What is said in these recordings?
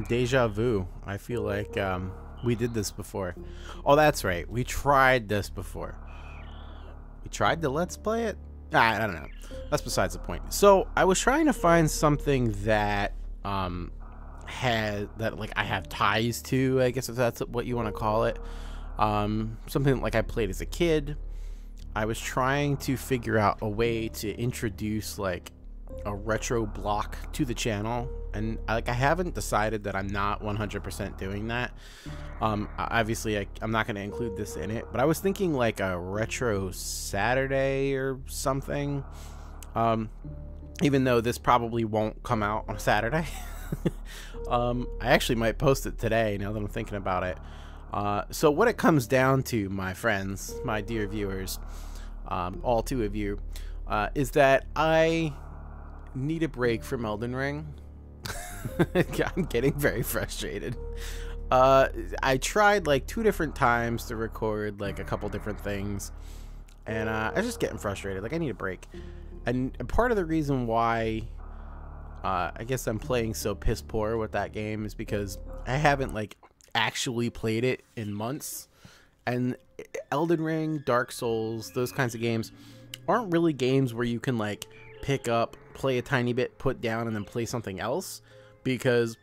Deja vu. I feel like we did this before. Oh, that's right. We tried this before. We tried to let's play it? I don't know. That's besides the point. So I was trying to find something that I have ties to, I guess, if that's what you want to call it. Something like I played as a kid. I was trying to figure out a way to introduce like a retro block to the channel, and I haven't decided that I'm not 100% doing that. Obviously I'm not going to include this in it, but I was thinking like a retro Saturday or something, even though this probably won't come out on Saturday. I actually might post it today now that I'm thinking about it. So what it comes down to, my friends, my dear viewers, all two of you, is that I need a break from Elden Ring. I'm getting very frustrated. I tried like 2 different times to record like a couple different things, and I was just getting frustrated. Like, I need a break. And part of the reason why I guess I'm playing so piss poor with that game is because I haven't like actually played it in months. And Elden Ring, Dark Souls, those kinds of games aren't really games where you can like pick up, play a tiny bit, put down, and then play something else, because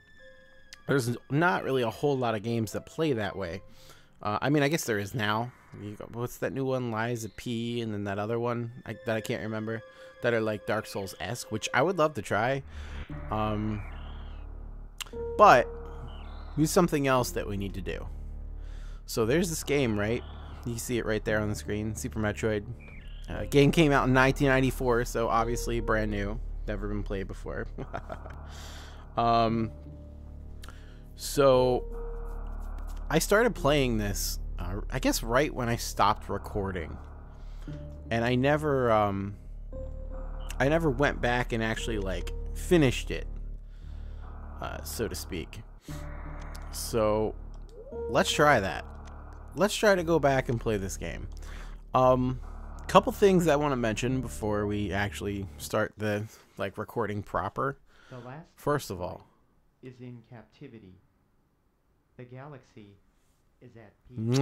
there's not really a whole lot of games that play that way. I mean, I guess there is now. What's that new one? Lies of P, and then that other one that I can't remember, that are like Dark Souls-esque, which I would love to try. But there's something else that we need to do. So there's this game, right? You see it right there on the screen, Super Metroid. Game came out in 1994, so obviously brand new, never been played before. So I started playing this, I guess right when I stopped recording, and I never went back and actually like finished it, so to speak. So let's try that. Let's try to go back and play this game. Couple things I want to mention before we actually start the like recording proper. The last First of all, is in captivity. The galaxy is at peace.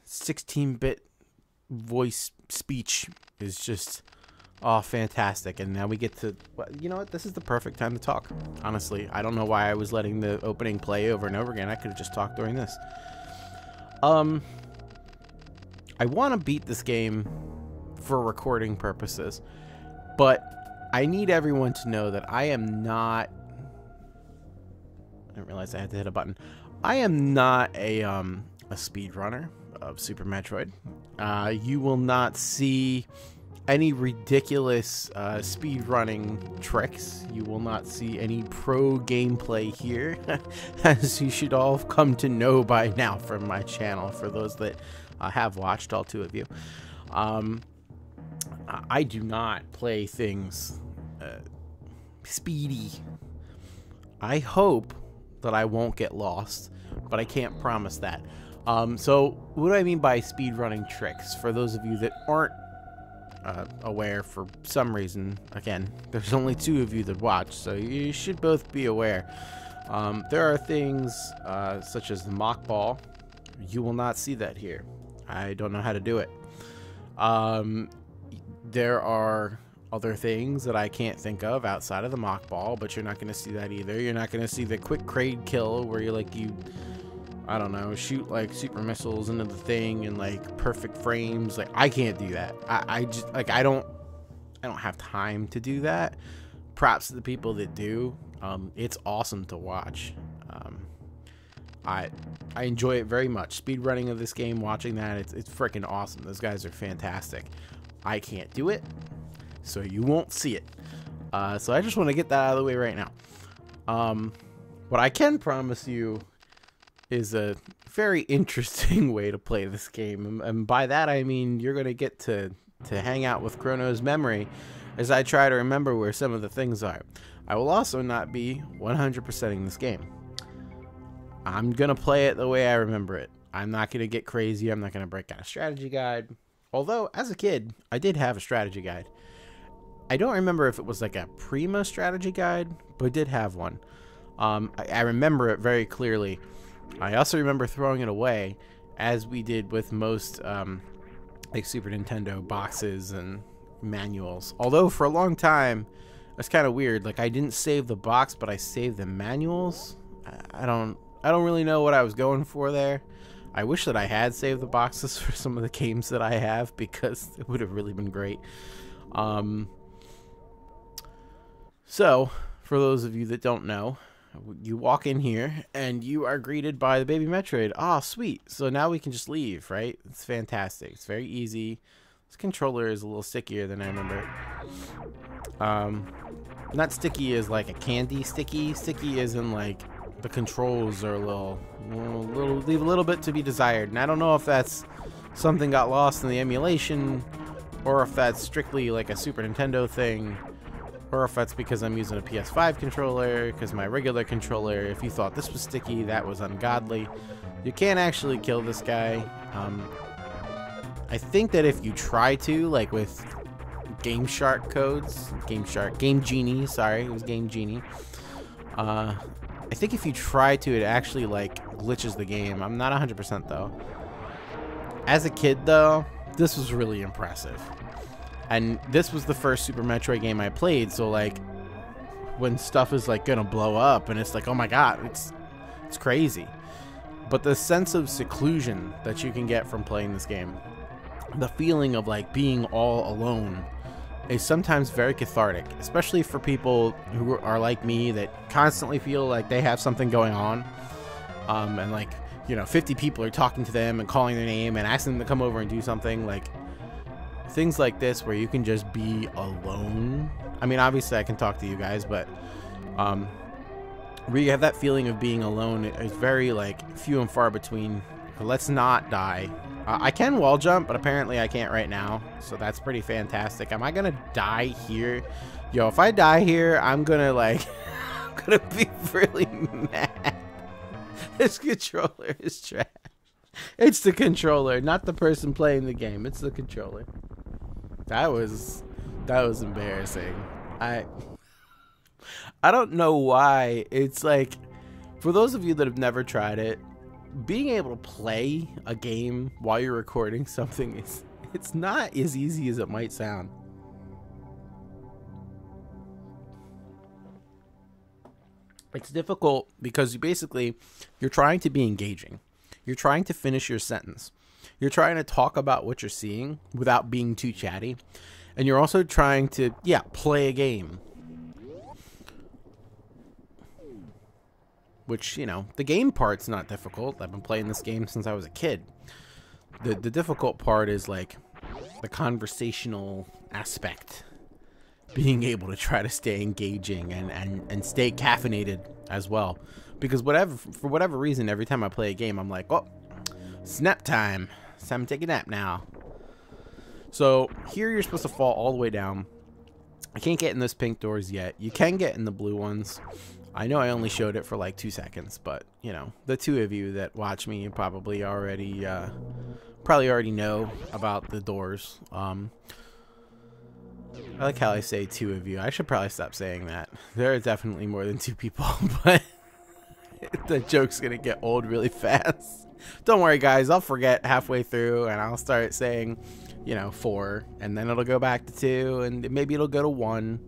16-bit voice speech is just fantastic. And now we get to, you know what, this is the perfect time to talk. Honestly, I don't know why I was letting the opening play over and over again. I could have just talked during this. I want to beat this game for recording purposes, but I need everyone to know that I am not, I didn't realize I had to hit a button. I am not a speedrunner of Super Metroid. You will not see any ridiculous speedrunning tricks. You will not see any pro gameplay here, as you should all come to know by now from my channel, for those that have watched, all 2 of you. I do not play things speedy. I hope that I won't get lost, but I can't promise that. So what do I mean by speedrunning tricks? For those of you that aren't aware for some reason, again, there's only 2 of you that watch, so you should both be aware. There are things such as the mock ball. You will not see that here. I don't know how to do it. There are other things that I can't think of outside of the mock ball, but you're not going to see that either. You're not going to see the quick crane kill where you I don't know, shoot like super missiles into the thing in like perfect frames. Like, I can't do that. I just like, I don't have time to do that. Props to the people that do. It's awesome to watch. I enjoy it very much. Speed running of this game, watching that, it's freaking awesome. Those guys are fantastic. I can't do it, so you won't see it. So I just want to get that out of the way right now. What I can promise you is a very interesting way to play this game, and by that I mean you're going to get to hang out with Chrono's memory as I try to remember where some of the things are. I will also not be 100%ing this game. I'm going to play it the way I remember it. I'm not going to get crazy. I'm not going to break out a strategy guide. Although, as a kid, I did have a strategy guide. I don't remember if it was like a Prima strategy guide, but I did have one. I remember it very clearly. I also remember throwing it away, as we did with most like Super Nintendo boxes and manuals. Although for a long time, it's kind of weird. Like I didn't save the box, but I saved the manuals. I don't really know what I was going for there. I wish that I had saved the boxes for some of the games that I have, because it would have really been great. So, for those of you that don't know, you walk in here and you are greeted by the baby Metroid. Ah, sweet. So now we can just leave, right? It's fantastic. It's very easy. This controller is a little stickier than I remember. Not sticky as like a candy sticky. Sticky as in like the controls are leave a little bit to be desired. And I don't know if that's something got lost in the emulation, or if that's strictly like a Super Nintendo thing, or if that's because I'm using a PS5 controller, because my regular controller, if you thought this was sticky, that was ungodly. You can't actually kill this guy. I think that if you try to, like with Game Shark codes, Game Genie, sorry, it was Game Genie. I think if you try to, it actually like glitches the game. I'm not 100% though. As a kid though, this was really impressive. And this was the first Super Metroid game I played, so like when stuff is like gonna blow up and it's like, oh my god, it's crazy. But the sense of seclusion that you can get from playing this game, the feeling of like being all alone, is sometimes very cathartic, especially for people who are like me that constantly feel like they have something going on, and like, you know, 50 people are talking to them and calling their name and asking them to come over and do something. Like things like this where you can just be alone. I mean, obviously I can talk to you guys, but where you have that feeling of being alone is very like few and far between. Let's not die. I can wall jump, but apparently I can't right now, so that's pretty fantastic. Am I gonna die here? Yo, if I die here, I'm gonna like I'm gonna be really mad. This controller is trash. It's the controller, not the person playing the game. It's the controller. That was embarrassing. I don't know why. It's like, for those of you that have never tried it, being able to play a game while you're recording something it's not as easy as it might sound. It's difficult because you're trying to be engaging. You're trying to finish your sentence. You're trying to talk about what you're seeing without being too chatty. And you're also trying to, play a game. Which, you know, the game part's not difficult. I've been playing this game since I was a kid. The difficult part is, like, the conversational aspect. Being able to try to stay engaging and stay caffeinated as well. Because for whatever reason, every time I play a game, I'm like, oh, it's nap time. It's time to take a nap now. So, here you're supposed to fall all the way down. I can't get in those pink doors yet. You can get in the blue ones. I know I only showed it for like 2 seconds, but, you know, the two of you that watch me probably already know about the doors. I like how I say two of you. I should probably stop saying that. There are definitely more than 2 people, but the joke's gonna get old really fast. Don't worry, guys. I'll forget halfway through, and I'll start saying, you know, 4, and then it'll go back to 2, and maybe it'll go to 1.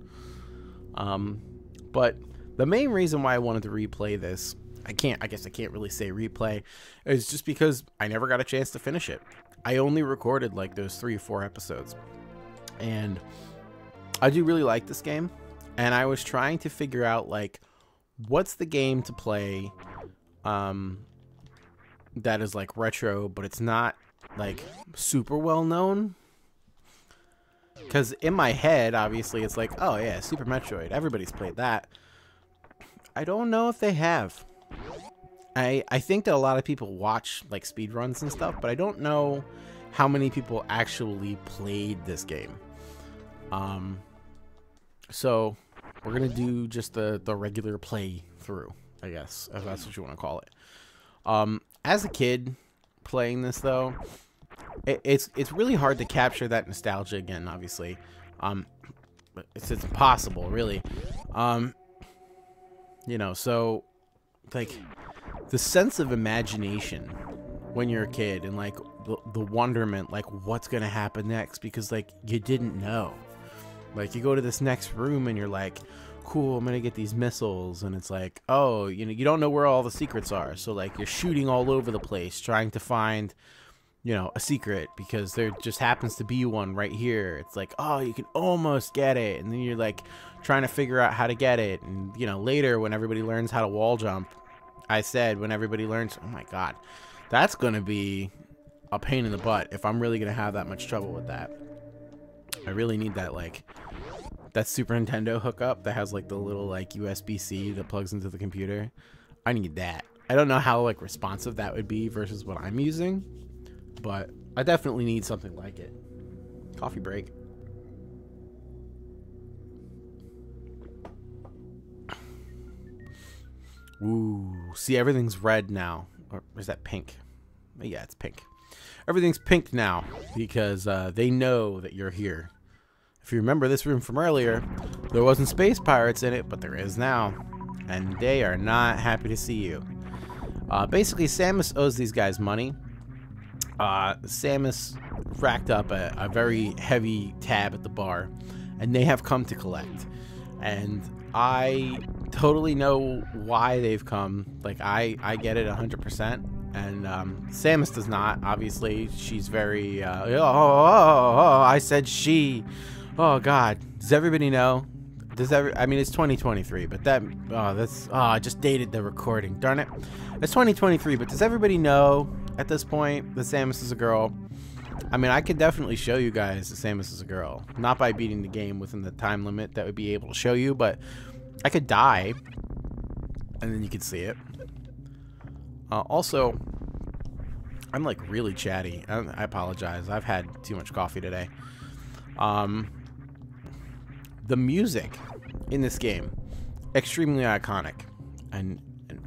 But the main reason why I wanted to replay this, I guess I can't really say replay, is just because I never got a chance to finish it. I only recorded like those 3 or 4 episodes. And I do really like this game. And I was trying to figure out, like, what's the game to play that is like retro, but it's not like super well known. Because in my head, obviously, it's like, oh yeah, Super Metroid. Everybody's played that. I don't know if they have. I think that a lot of people watch like speedruns and stuff, but I don't know how many people actually played this game. So we're gonna do just the regular play through, I guess, if that's what you want to call it. As a kid playing this though, it's really hard to capture that nostalgia again, obviously. It's impossible, really. You know, so like the sense of imagination when you're a kid and like the wonderment, like what's gonna happen next, because like you didn't know. Like you go to this next room and you're like, cool, I'm gonna get these missiles, and it's like, oh, you know, you don't know where all the secrets are, so like you're shooting all over the place trying to find, you know, a secret, because there just happens to be one right here. It's like, oh, you can almost get it, and then you're like trying to figure out how to get it. And you know, later when everybody learns how to wall jump, I said when everybody learns, oh my god, that's gonna be a pain in the butt if I'm really gonna have that much trouble with that. I really need that, like that Super Nintendo hookup that has like the little like USB-C that plugs into the computer. I need that. I don't know how like responsive that would be versus what I'm using, but I definitely need something like it. Coffee break. Ooh, see, everything's red now. Or is that pink? Yeah, it's pink. Everything's pink now because they know that you're here. If you remember this room from earlier, there wasn't space pirates in it, but there is now. And they are not happy to see you. Basically, Samus owes these guys money. Samus racked up a very heavy tab at the bar, and they have come to collect. And I totally know why they've come. Like, I get it 100%. And Samus does not. Obviously, she's very, I said she. Oh God, does everybody know? I mean, it's 2023, but I just dated the recording. Darn it. It's 2023, but does everybody know at this point that Samus is a girl? I mean, I could definitely show you guys that Samus is a girl. Not by beating the game within the time limit that would be able to show you, but I could die, and then you could see it. Also, I'm like really chatty. I apologize. I've had too much coffee today. The music in this game, extremely iconic and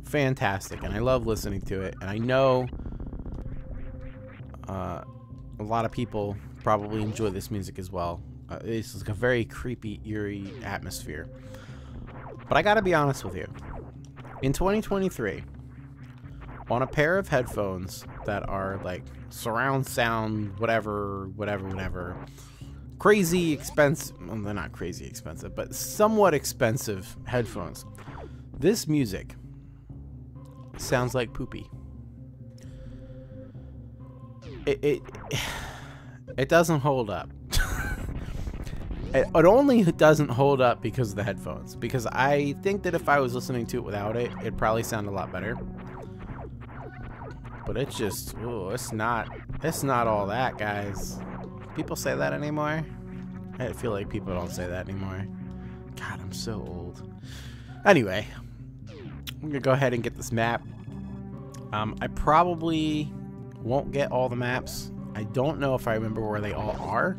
fantastic, and I love listening to it. And I know a lot of people probably enjoy this music as well. It's like a very creepy, eerie atmosphere. But I gotta be honest with you. In 2023, on a pair of headphones that are like surround sound, whatever, crazy expensive, well, they're not crazy expensive, but somewhat expensive headphones, this music sounds like poopy. It doesn't hold up. It only doesn't hold up because of the headphones, because I think that if I was listening to it without it, it'd probably sound a lot better. But it's just, ooh, it's not all that, guys. People say that anymore? I feel like people don't say that anymore. God, I'm so old. Anyway, I'm gonna go ahead and get this map. I probably won't get all the maps. I don't know if I remember where they all are.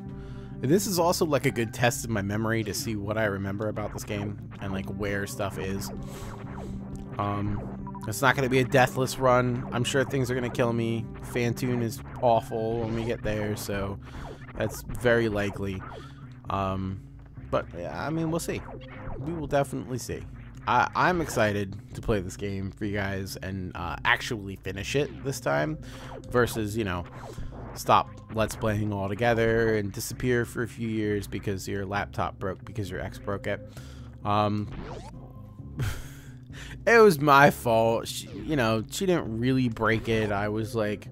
This is also like a good test of my memory to see what I remember about this game and like where stuff is. It's not going to be a deathless run. I'm sure things are going to kill me. Fantoon is awful when we get there, so that's very likely. But yeah, I mean, we'll see. We will definitely see. I'm excited to play this game for you guys and actually finish it this time versus, you know, stop Let's Playing altogether and disappear for a few years because your laptop broke because your ex broke it. It was my fault. She didn't really break it. I was like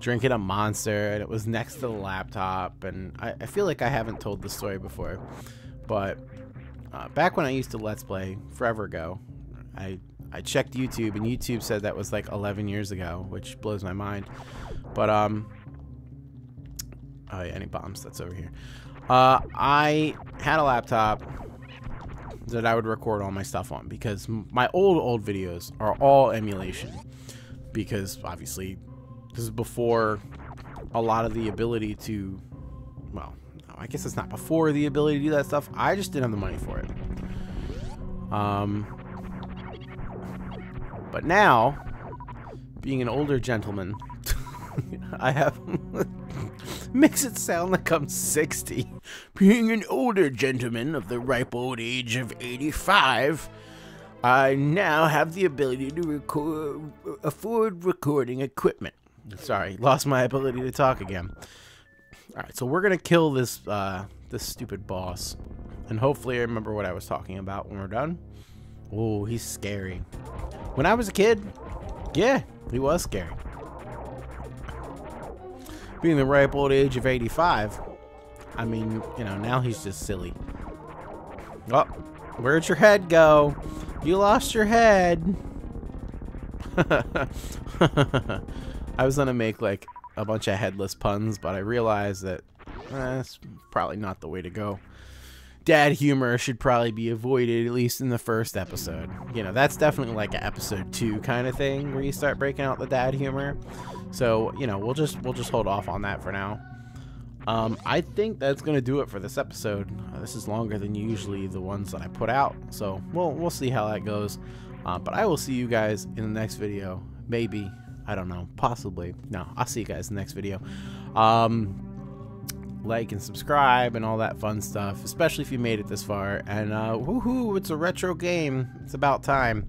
drinking a Monster and it was next to the laptop, and I feel like I haven't told this story before, but back when I used to Let's Play forever ago, I checked YouTube, and YouTube said that was like 11 years ago, which blows my mind. But oh yeah, any bombs? That's over here. I had a laptop that I would record all my stuff on, because my old videos are all emulation, because obviously this is before a lot of the ability to, well, no, I guess it's not before the ability to do that stuff. I just didn't have the money for it. But now, being an older gentleman, I have makes it sound like I'm 60. Being an older gentleman of the ripe old age of 85, I now have the ability to afford recording equipment. Sorry, lost my ability to talk again. Alright, so we're gonna kill this this stupid boss. And hopefully I remember what I was talking about when we're done. Oh, he's scary. When I was a kid, yeah, he was scary. Being the ripe old age of 85, I mean, you know, now he's just silly. Oh, where'd your head go? You lost your head. I was gonna make like a bunch of headless puns, but I realized that that's probably not the way to go. Dad humor should probably be avoided, at least in the first episode. You know, that's definitely like an episode 2 kind of thing where you start breaking out the dad humor. So, you know, we'll just hold off on that for now. I think that's gonna do it for this episode. This is longer than usually the ones that I put out, so we'll see how that goes. But I will see you guys in the next video. Maybe, I don't know, possibly. No, I'll see you guys in the next video. Like and subscribe and all that fun stuff, especially if you made it this far. And woohoo, it's a retro game. It's about time.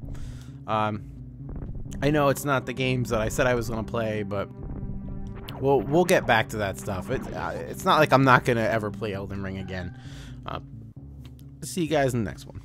I know it's not the games that I said I was gonna play, but we'll get back to that stuff. It's not like I'm not gonna ever play Elden Ring again. See you guys in the next one.